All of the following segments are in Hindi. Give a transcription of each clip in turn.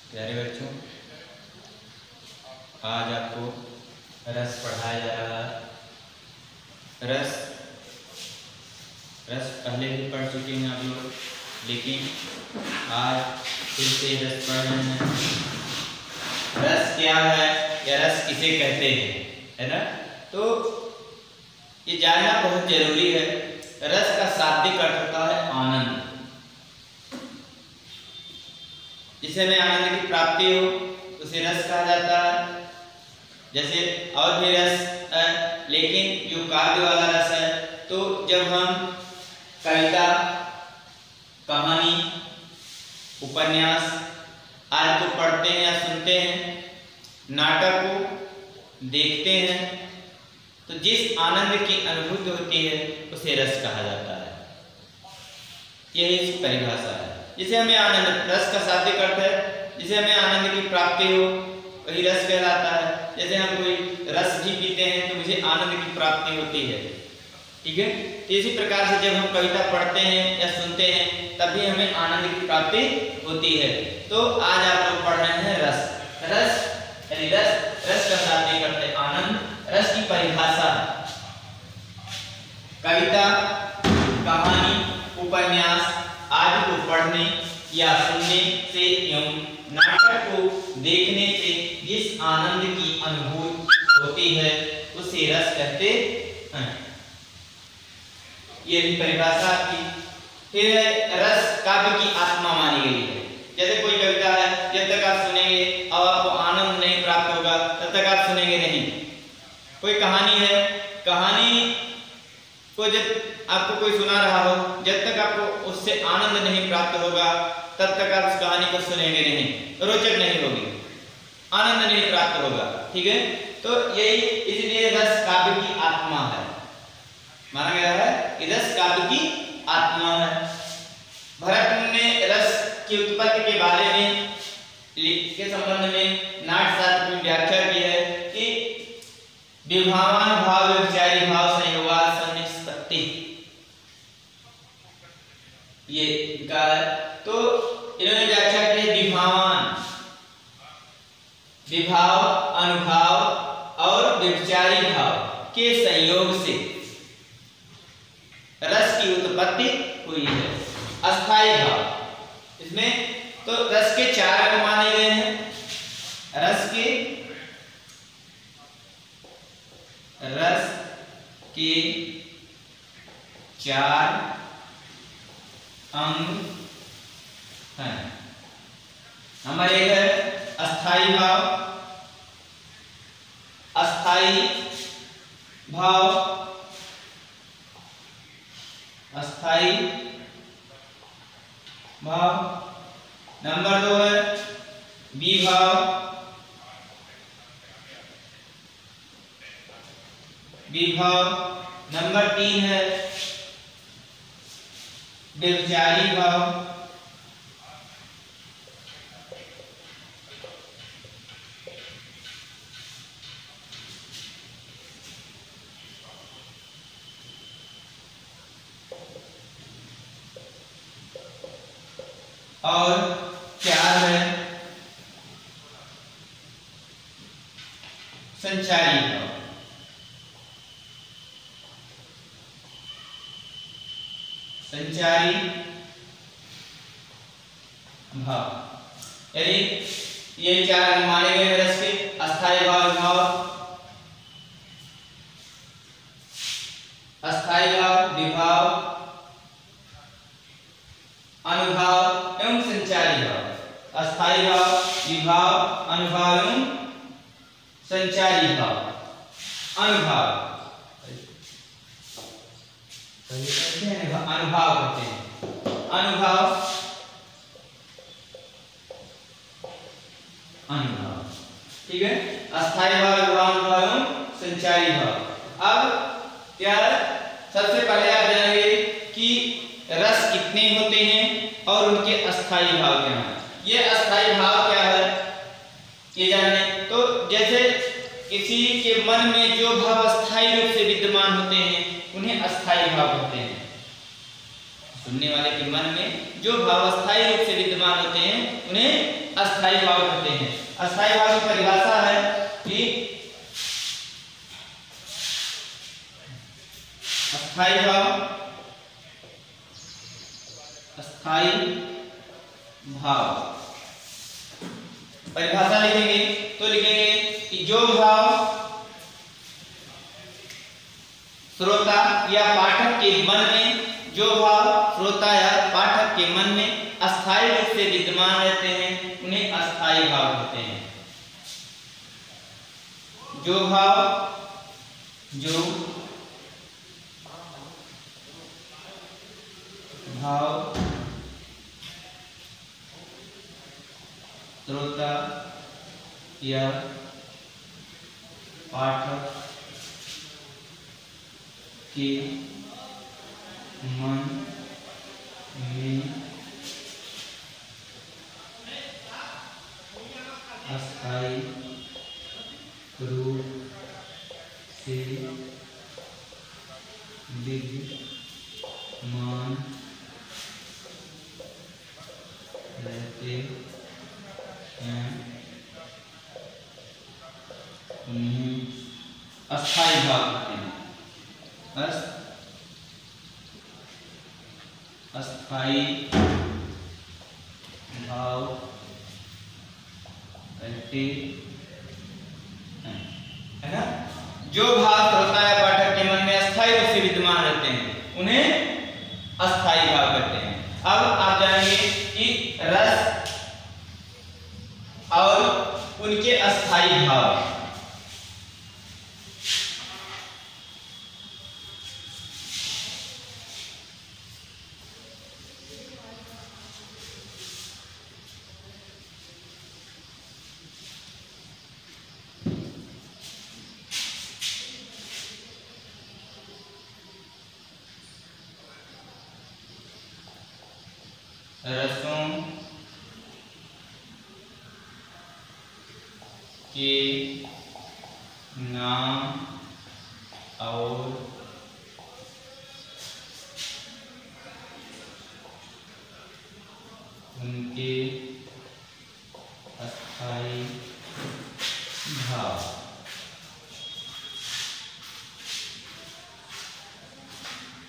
प्यारे बच्चों, आज आपको रस पढ़ाया जा रहा है। रस पहले भी पढ़ चुके हैं आप लोग, लेकिन आज फिर से रस पढ़ रहे हैं। रस क्या है या रस किसे कहते हैं, है ना? तो ये जानना बहुत जरूरी है। रस का शाब्दिक अर्थ होता है आनंद। जिसे में आनंद की प्राप्ति हो उसे रस कहा जाता है। जैसे और भी रस है, लेकिन जो काव्य वाला रस है, तो जब हम कविता, कहानी, उपन्यास आदि को पढ़ते हैं या सुनते हैं, नाटक को देखते हैं, तो जिस आनंद की अनुभूति होती है उसे रस कहा जाता है। यही इसकी परिभाषा है। जिसे हमें आनंद, रस का शाब्दिक अर्थ है जिसे हमें आनंद की प्राप्ति हो वही रस कहलाता है। जैसे हम कोई रस भी पीते हैं तो मुझे आनंद की प्राप्ति होती है, ठीक है? तो इसी प्रकार से जब हम कविता पढ़ते हैं या सुनते हैं तब भी हमें आनंद की प्राप्ति होती है। तो आज आप लोग पढ़ रहे हैं रस। रस का शाब्दिक अर्थ है आनंद। रस की परिभाषा कविता, कहानी, उपन्यास आदि को पढ़ने या सुनने से एवं नाटक को देखने से जिस आनंद की अनुभूति होती है उसे रस कहते हैं। ये परिभाषा आपकी। फिर है रस काव्य की आत्मा मानी गई है। जैसे कोई कविता है, जब तक आप सुनेंगे और आपको आनंद नहीं प्राप्त होगा तब तक आप सुनेंगे नहीं। कोई कहानी है, कहानी को जब आपको कोई सुना रहा हो, जब तक आपको उससे आनंद नहीं प्राप्त होगा तब तक आप उस कहानी को सुनेंगे नहीं, रोचक नहीं होगी, आनंद नहीं प्राप्त होगा, ठीक है? तो यही इसलिए रस काव्य की आत्मा है, माना गया है कि रस काव्य की आत्मा है। भरत ने रस की उत्पत्ति के बारे में के संबंध में नाट्यशास्त्र में व्याख्या की है कि विभावान भाव व्यभिचारी भाव संयोगात् सन्निष्पत्ति, ये का तो इन्होंने व्याख्या की है विभावान, विभाव, अनुभाव और व्यभिचारी भाव के संयोग से रस की उत्पत्ति हुई है। अस्थाई भाव, इसमें तो रस के चार अंग माने गए हैं। रस के चार अंग हैं। नंबर एक है अस्थाई भाव। अस्थाई भाव, अस्थाई भाव। नंबर दो है विभाव। विभाव। नंबर तीन है व्यभिचारी भाव। और चार है संचारी भाव। संचारी भाव, यानी ये चार अंग माने गए हैं रस के। अस्थाई भाव, विभाव, अस्थाई भाव, विभाव, अनुभाव एवं संचारी भाव। अस्थाई भाव, विभाव, अनुभाव एवं संचारी भाव। अनुभाव अनुभाव कहते हैं। अनुभाव, अनुभाव, ठीक है? अस्थाई भाव, विभाव, अनुभाव एवं संचारी भाव। अब क्या, सबसे पहले आप जानेंगे कि रस कितने होते हैं और उनके अस्थाई भाव क्या हैं। ये अस्थाई भाव क्या है ये जाने। तो जैसे किसी के मन में जो भाव अस्थाई रूप से विद्यमान होते हैं उन्हें अस्थाई भाव कहते हैं। सुनने वाले के मन में जो भाव अस्थाई रूप से विद्यमान होते हैं उन्हें अस्थाई भाव कहते हैं। अस्थाई भाव की परिभाषा है कि अस्थाई भाव, अस्थाई भाव परिभाषा लिखेंगे तो लिखेंगे कि जो भाव श्रोता या पाठक के मन में, जो भाव श्रोता या पाठक के मन में अस्थायी रूप से विद्यमान रहते हैं उन्हें अस्थाई भाव कहते हैं। जो भाव श्रोता या पाठक के मन में अस्थायी रूप से विद्यमान रहते हैं उन्हें अस्थाई भाव कहते हैं। अस्थाई भाव कहते हैं, है ना। जो भाव श्रोता या पाठक के मन में अस्थायी रूप से विद्यमान रहते हैं उन्हें अस्थाई भाव कहते हैं। अब आप जानेंगे कि रस और उनके अस्थाई भाव। रसों के नाम और उनके अस्थाई भाव।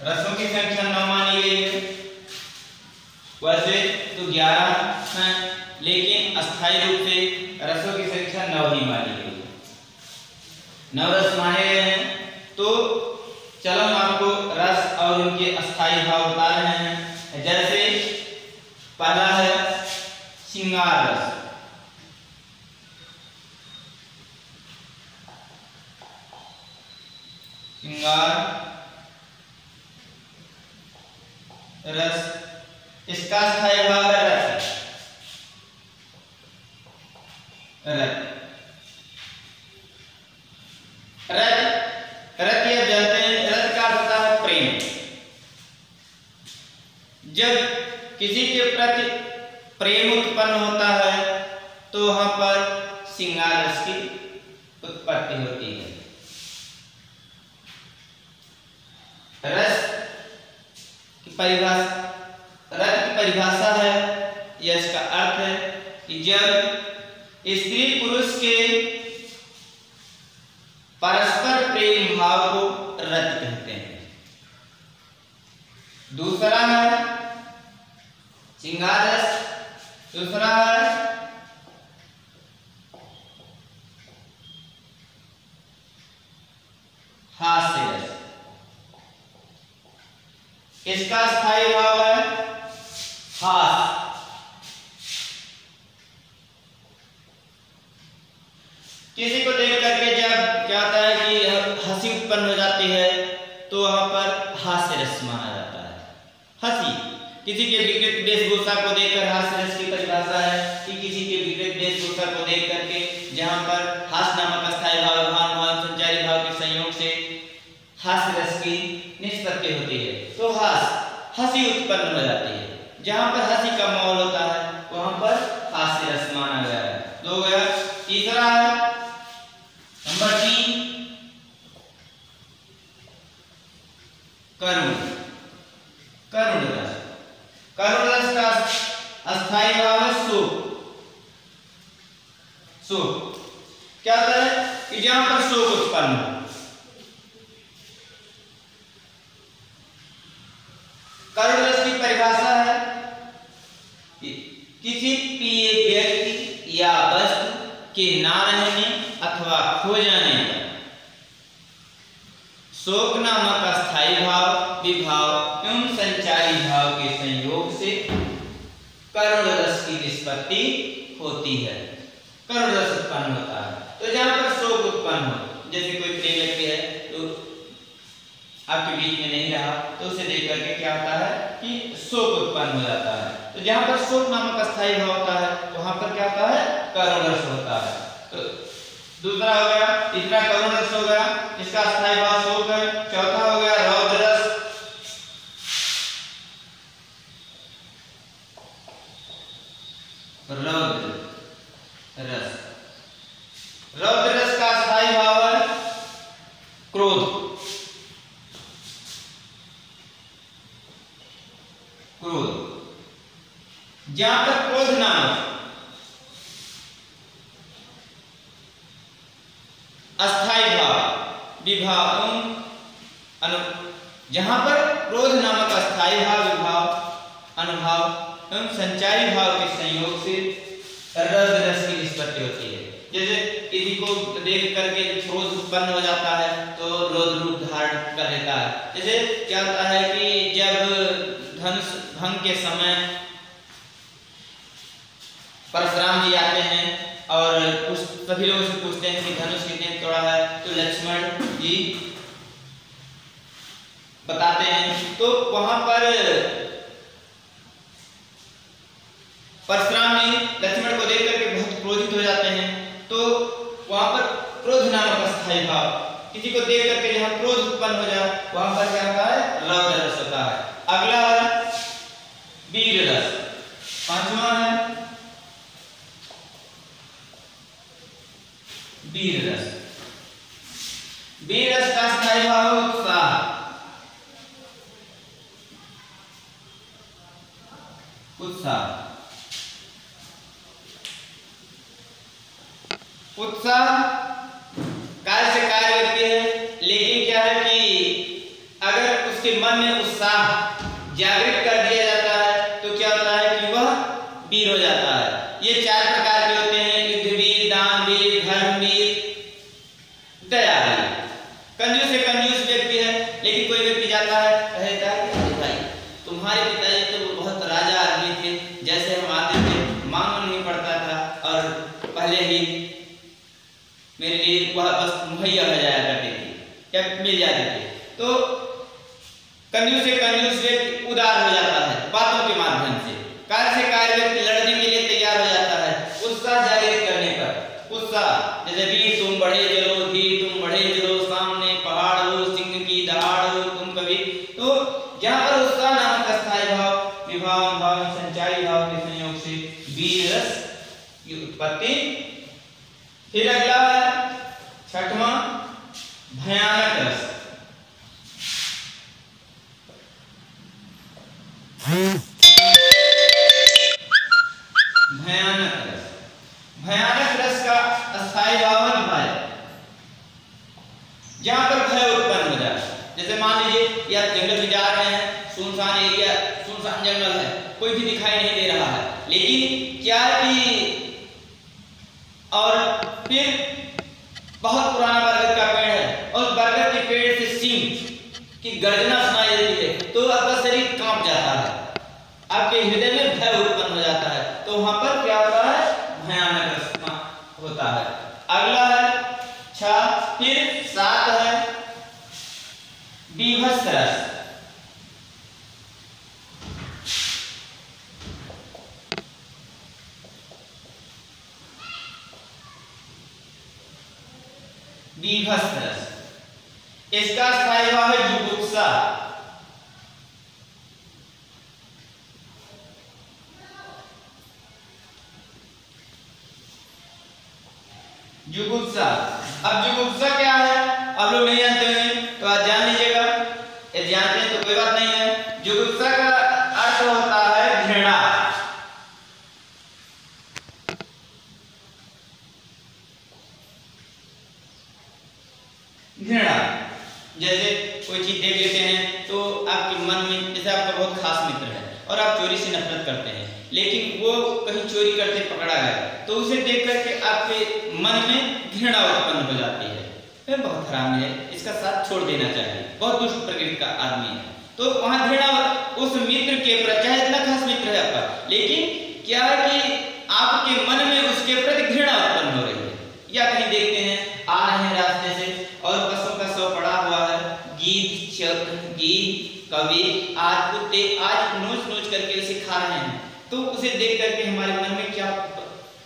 रसों की संख्या 9 मानी गई है, वैसे तो 11 हैं, लेकिन अस्थायी रूप से रसों की संख्या 9 ही मानी गई है। 9 रस माने गए हैं। तो चलो हम आपको रस और उनके अस्थायी भाव बता रहे हैं। जैसे पहला है श्रृंगार रस। श्रृंगार रस, इसका अस्थायी भाव है रस। रत ये जानते हैं, रत का होता है प्रेम। जब किसी के प्रति प्रेम उत्पन्न होता है तो वहां पर श्रृंगार रस की उत्पत्ति होती है। रस की परिभाषा, रस की परिभाषा है या इसका अर्थ है कि जब स्त्री पुरुष के परस्पर प्रेम भाव को रत कहते हैं। दूसरा है श्रृंगार रस, दूसरा है हास्य रस। इसका स्थायी भाव है हास्य। किसी को देख करके जब क्या होता है कि हंसी उत्पन्न हो जाती है तो वहां पर हास्य रस माना जाता है। हंसी, किसी के विकृत वेशभूषा को देखकर हास्य रस की परिभाषा है कि किसी के विकृत वेशभूषा को देख करके जहां पर हास्य नामक अस्थायी भाव संचारी भाव के संयोग से हास्य रस की निष्पत्ति होती है तो हंसी उत्पन्न हो जाती है। जहां पर हंसी का माहौल होता है वहां पर हास्य रस माना गया है। दो गया। तीसरा है नंबर 3 करुण रस। करुण रस का अस्थायी भाव है शोक। शोक क्या होता है कि जहां पर शोक उत्पन्न हो। करुण रस की परिभाषा है किसी प्रिय व्यक्ति या वस्तु के ना रहने अथवा खो जाने पर शोक नामक अस्थायी भाव, विभाव एवं संचारी भाव के संयोग से करुण रस की निष्पत्ति होती है, करुण रस उत्पन्न होता है। तो जहां पर शोक उत्पन्न हो, जैसे कोई प्रिय व्यक्ति है तो आपके बीच में नहीं रहा, तो उसे देख करके क्या होता है कि शोक उत्पन्न हो जाता है। तो जहां पर शोक नामक अस्थायी भाव होता है वहां पर क्या होता है, करुण रस होता है। तो दूसरा हो गया, तीसरा करुण रस हो गया, इसका अस्थायी भाव शोक है। चौथा हो गया रौद्र रस, रौद्र रस, रौद्र रस का अस्थायी भाव है क्रोध, क्रोध। जहां पर क्रोध नामक अस्थायी भाव, विभाव जहां पर क्रोध नामक अस्थायी भाव, विभाव, अनुभाव एवं संचारी भाव के संयोग से रौद्र रस की निष्पत्ति होती है। जैसे किसी को देख करके क्रोध उत्पन्न हो जाता है तो रौद्र रूप धारण कर लेता है। जैसे क्या होता है कि जब धनुष भंग के समय परशुराम जी आते हैं और सभी लोगों से पूछते हैं कि धनुष कितने तोड़ा है, तो लक्ष्मण जी बताते हैं। तो वहां पर परशुराम जी लक्ष्मण को देख करके बहुत क्रोधित हो जाते हैं। तो वहां पर क्रोध नामक अस्थायी भाव, किसी को देख करके जहां क्रोध उत्पन्न हो जाए वहां पर क्या होता है, रौद्र रस होता है। अगला है वीर रस, पांचवा है वीर रस। वीर रस का अस्थायी भाव उत्साह, उत्साह, उत्साह कार्य से कार्य व्यक्ति है, लेकिन क्या है कि अगर उसके मन में उत्साह जागृत कर दिया जाता है तो क्या होता है कि वह वीर हो जाता है। ये चार प्रकार के होते हैं, युद्धवीर, दानवीर, धर्मवीर, दयावीर। कंजूस से कंजूस व्यक्ति है, लेकिन कोई व्यक्ति जाता है कहता है कि भाई तुम्हारे पिताजी तो बहुत राजा आदमी थे, जैसे हम आते थे मांगना नहीं पड़ता था और पहले ही मेरे लिए वह बस मुहैया हो जाया करती थी या मिल जाती थी। तो कंजूस से कंजूस व्यक्ति उदार हो जाता है बातों के माध्यम से, कार्य से कार्य व्यक्ति लड़ने के लिए तैयार हो जाता है उत्साह जागृत करने पर। उत्साह जैसे वीर तुम बढ़े चलो, धीर तुम बढ़े चलो, सामने पहाड़ हो, सिंह की दहाड़ हो तुम कभी। तो जहां पर उत्साह नामक अस्थायी भाव, विभाव, भाव, संचारी भाव के संयोग से वीर रस की उत्पत्ति। फिर अगला है छठवां भयानक रस। भयानक रस, भयानक रस का अस्थायी भाव है भय। जहां पर भय उत्पन्न हो जाए, जैसे मान लीजिए या जंगल में जा रहे हैं, सुनसान एरिया, सुनसान जंगल है, कोई भी दिखाई नहीं दे रहा है, लेकिन क्या कि और फिर बहुत पुराना बरगद का पेड़ है और बरगद के पेड़ से सिंह की गर्जना सुनाई देती है तो आपका शरीर कांप जाता है, आपके हृदय में भय उत्पन्न हो जाता है। तो वहां पर क्या होता है, भयानक रस होता है। अगला है 6, फिर 7 है बीभत्स रस। बीभत्स रस, इसका अस्थायी भाव है जुगुप्सा। जुगुप्सा, अब जुगुप्सा क्या है आप लोग नहीं जानते हैं तो आज जान लीजिएगा, यदि जानते हैं तो कोई बात नहीं है। जुगुप्सा का अर्थ होता है घृणा। जैसे कोई चीज देख लेते हैं तो आपके मन में, जैसे आपका बहुत खास मित्र है और आप चोरी से नफरत करते हैं, लेकिन वो कहीं चोरी करते पकड़ा गया तो उसे देख करके आपके मन में घृणा उत्पन्न हो जाती है, वह बहुत हरामी है, इसका साथ छोड़ देना चाहिए, बहुत दुष्ट प्रकृति का आदमी है। तो वहां घृणा उस मित्र के प्रति, चाहे इतना खास मित्र है आपका, लेकिन क्या है कि आपके मन में उसके प्रति घृणा उत्पन्न हो रही है। या कहीं देखते हैं आ रहे हैं रास्ते से और बसों का शव पड़ा हुआ है, गीत कवि आज कुत्ते आज नोच नोच करके उसे खा रहे हैं, तो उसे देख करके हमारे मन में क्या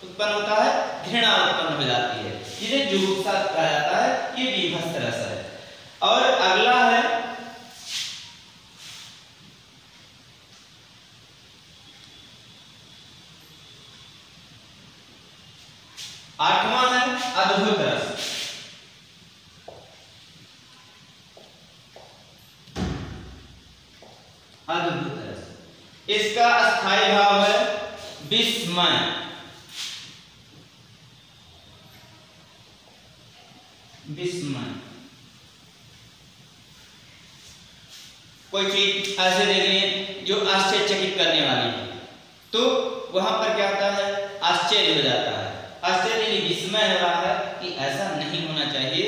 उत्पन्न होता है, घृणा उत्पन्न हो जाती है, जिसे जुगुप्सा कहा जाता है, ये बीभत्स रस है। और अगला है आठवां है अद्भुत रस। अद्भुत रस, इसका स्थायी भाव है विस्मय। विस्मय, कोई चीज ऐसे देखेंगे जो आश्चर्यचकित करने वाली है, तो वहां पर क्या होता है, आश्चर्य हो जाता है, आश्चर्य नहीं विस्मय हो रहा है कि ऐसा नहीं होना चाहिए,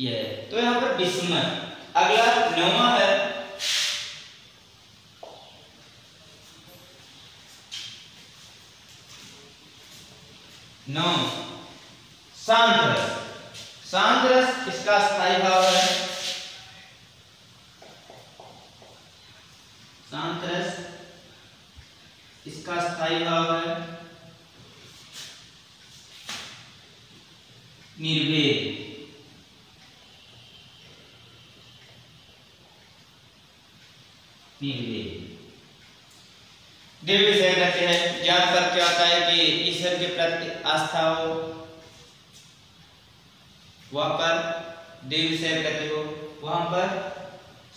यह तो यहाँ पर विस्मय। अगला नौवां है शांत रस। शांत रस, इसका स्थायी भाव है, शांत रस इसका स्थायी भाव है निर्वेद। देव विषय रहते हैं, जहां पर क्या होता है कि ईश्वर के प्रति आस्था हो, वहां पर देव विषय कहते हो, वहां पर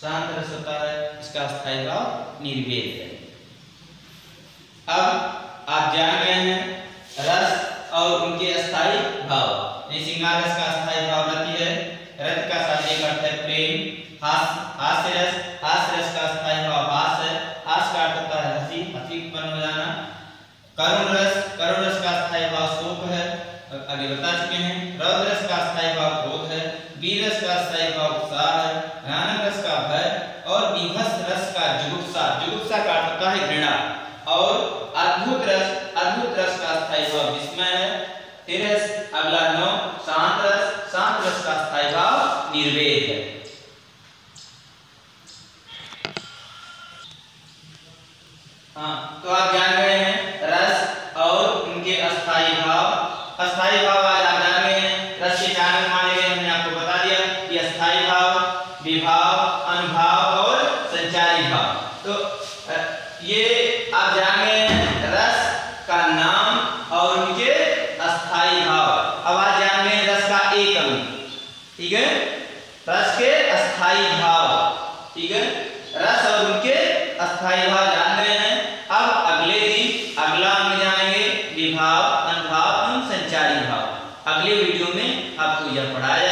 शांत रस होता है, इसका स्थायी भाव निर्वेद है। अब आप जान गए हैं रस और उनके अस्थायी भाव। श्रृंगार रस का अस्थायी भाव रति है, रति का शाब्दिक अर्थ है प्रेम। हास्य रस, हास्य रस का अस्थायी भाव हास है, हास का अर्थ होता है हंसी, हंसी उत्पन्न हो जाना। करुण रस का अस्थायी भाव शोक है, आगे बता चुके हैं। रौद्र रस का अस्थायी भाव क्रोध है, वीर रस का अस्थायी भाव उत्साह है, भयानक रस का भय और बीभत्स रस का जुगुप्सा, जुगुप्सा का अर्थ होता है घृणा। और अद्भुत रस का अस्थायी भाव विस्मय है। अगला 9 शांत रस का अस्थायी भाव निर्वेद है। हाँ, तो आप जान गए हैं रस और उनके अस्थायी भाव। अस्थायी भाव आज आप जान गए हैं, रस के 4 माने गए, हमने आपको बता दिया कि अस्थायी भाव, विभाव, अनुभाव और संचारी भाव। तो ये आप जान गए हैं रस का नाम और उनके अस्थायी भाव। अब आज जान गए रस का एक अंग, ठीक है, रस के अस्थायी भाव, ठीक है, रस और उनके अस्थायी भाव जान गए हैं। अब अगले दिन अगला अंग जानेंगे विभाव, अनुभाव एवं संचारी भाव। अगले वीडियो में आपको यह पढ़ाया